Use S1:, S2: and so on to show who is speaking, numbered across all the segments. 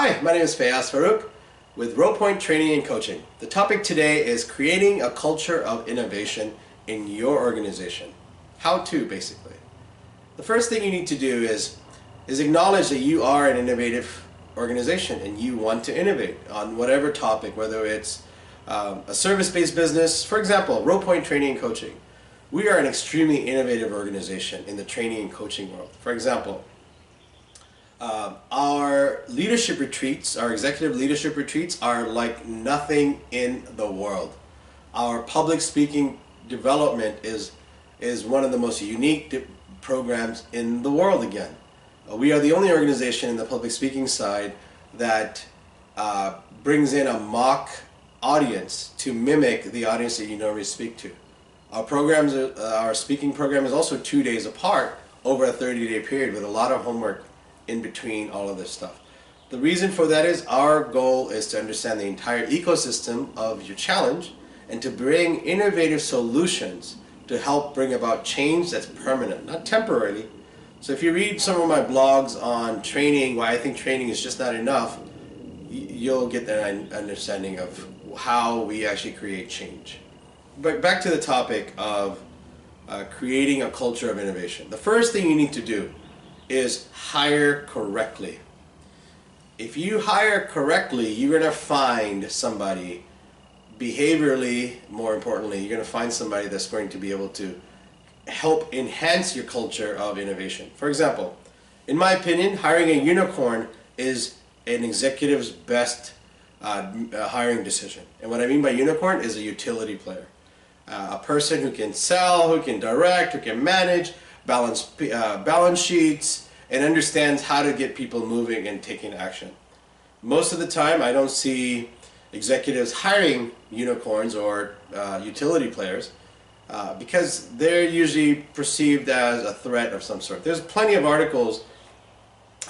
S1: Hi, my name is Faiyaz Farouk with Rowpoint Training and Coaching. The topic today is creating a culture of innovation in your organization. How to, basically. The first thing you need to do is acknowledge that you are an innovative organization and you want to innovate on whatever topic, whether it's a service-based business. For example, Rowpoint Training and Coaching. We are an extremely innovative organization in the training and coaching world. For example, our leadership retreats, our executive leadership retreats are like nothing in the world. Our public speaking development is one of the most unique programs in the world again. We are the only organization in the public speaking side that brings in a mock audience to mimic the audience that you normally speak to. Our speaking program is also 2 days apart over a 30-day period with a lot of homework in between all of this stuff. The reason for that is our goal is to understand the entire ecosystem of your challenge and to bring innovative solutions to help bring about change that's permanent, not temporarily. So if you read some of my blogs on training, why I think training is just not enough, you'll get that understanding of how we actually create change. But back to the topic of creating a culture of innovation. The first thing you need to do is hire correctly. If you hire correctly, you're going to find somebody behaviorally, more importantly, you're going to find somebody that's going to be able to help enhance your culture of innovation. For example, in my opinion, hiring a unicorn is an executive's best hiring decision. And what I mean by unicorn is a utility player. A person who can sell, who can direct, who can manage, balance sheets, and understands how to get people moving and taking action. Most of the time, I don't see executives hiring unicorns or utility players because they're usually perceived as a threat of some sort. There's plenty of articles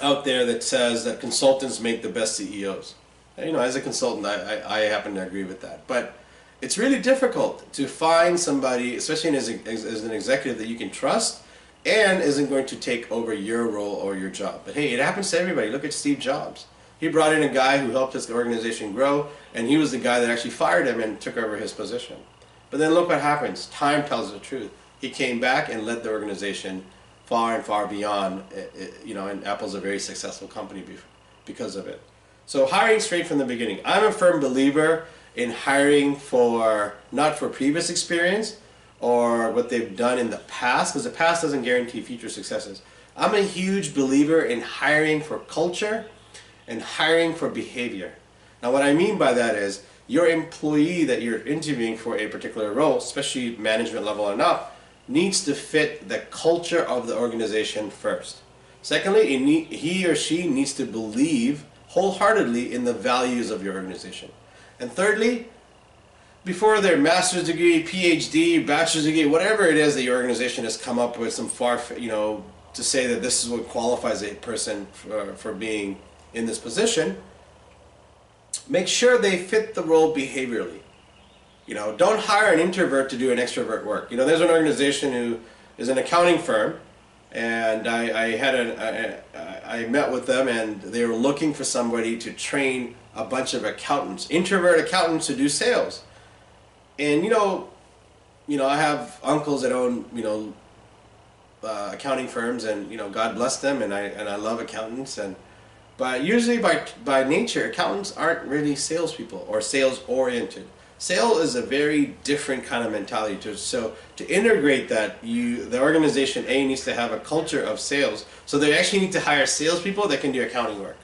S1: out there that says that consultants make the best CEOs. You know, as a consultant, I happen to agree with that. But it's really difficult to find somebody, especially as an executive, that you can trust and isn't going to take over your role or your job. But hey, it happens to everybody. Look at Steve Jobs. He brought in a guy who helped his organization grow, and he was the guy that actually fired him and took over his position. But then look what happens. Time tells the truth. He came back and led the organization far and far beyond, you know, and Apple's a very successful company because of it. So hiring straight from the beginning. I'm a firm believer in hiring not for previous experience or what they've done in the past, because the past doesn't guarantee future successes. I'm a huge believer in hiring for culture and hiring for behavior. Now what I mean by that is your employee that you're interviewing for a particular role, especially management level and up, needs to fit the culture of the organization first. Secondly, he or she needs to believe wholeheartedly in the values of your organization. And thirdly, before their master's degree, PhD, bachelor's degree, whatever it is that your organization has come up with, to say that this is what qualifies a person for being in this position, make sure they fit the role behaviorally. You know, don't hire an introvert to do an extrovert work. You know, there's an organization who is an accounting firm, and I met with them, and they were looking for somebody to train a bunch of accountants, introvert accountants, to do sales. And you know, I have uncles that own accounting firms, and God bless them, and I love accountants, but usually by nature, accountants aren't really salespeople or sales oriented. Sales is a very different kind of mentality. So to integrate that, the organization A needs to have a culture of sales. So they actually need to hire salespeople that can do accounting work,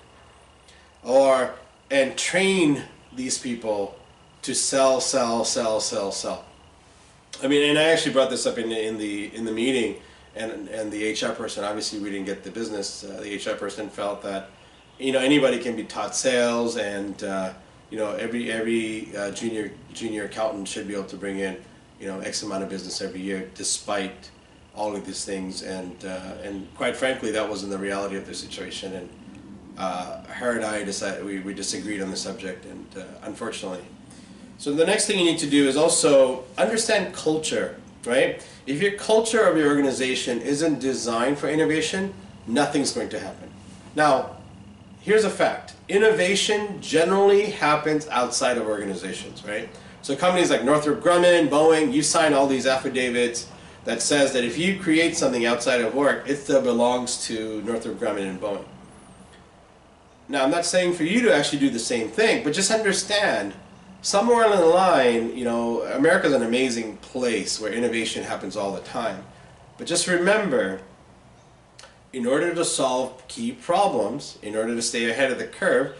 S1: and train these people to sell. I mean, and I actually brought this up in the meeting, and the HR person, obviously we didn't get the business. The HR person felt that anybody can be taught sales, and every junior accountant should be able to bring in X amount of business every year, despite all of these things. And quite frankly, that wasn't the reality of the situation. And her and I decided we disagreed on the subject, and unfortunately. So the next thing you need to do is also understand culture, right? If your culture of your organization isn't designed for innovation, nothing's going to happen. Now, here's a fact. Innovation generally happens outside of organizations, right? So companies like Northrop Grumman, Boeing, you sign all these affidavits that says that if you create something outside of work, it still belongs to Northrop Grumman and Boeing. Now, I'm not saying for you to actually do the same thing, but just understand, somewhere along the line, you know, America's an amazing place where innovation happens all the time. But just remember, in order to solve key problems, in order to stay ahead of the curve,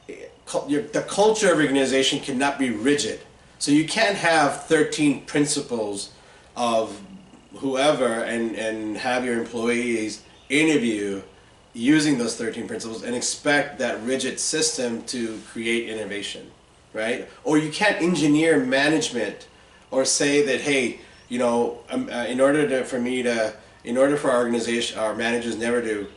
S1: the culture of organization cannot be rigid. So you can't have 13 principles of whoever and have your employees interview using those 13 principles and expect that rigid system to create innovation, right? Or you can't engineer management or say that, hey, you know, in order for our organization, our managers never to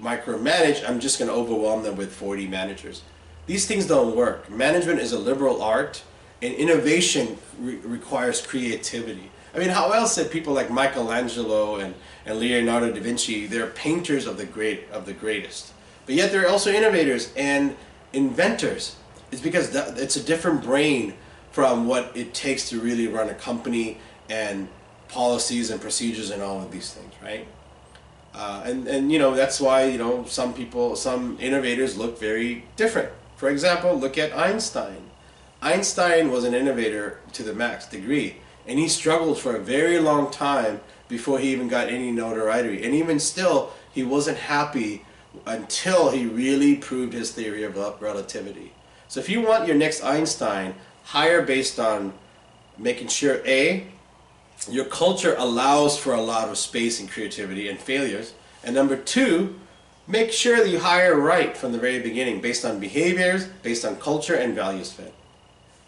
S1: micromanage, I'm just going to overwhelm them with 40 managers. These things don't work. Management is a liberal art, and innovation requires creativity. I mean, how else did people like Michelangelo and Leonardo da Vinci, they're painters of the greatest. But yet they're also innovators and inventors. It's because it's a different brain from what it takes to really run a company and policies and procedures and all of these things, right? And you know, that's why, you know, some innovators look very different. For example, look at Einstein. Einstein was an innovator to the max degree, and he struggled for a very long time before he even got any notoriety. And even still, he wasn't happy until he really proved his theory of relativity. So if you want your next Einstein, hire based on making sure, A, your culture allows for a lot of space and creativity and failures. And number two, make sure that you hire right from the very beginning based on behaviors, based on culture and values fit.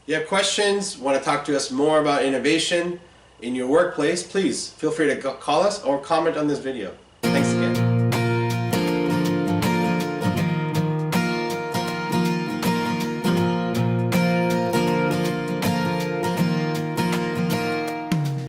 S1: If you have questions, want to talk to us more about innovation in your workplace, please feel free to call us or comment on this video.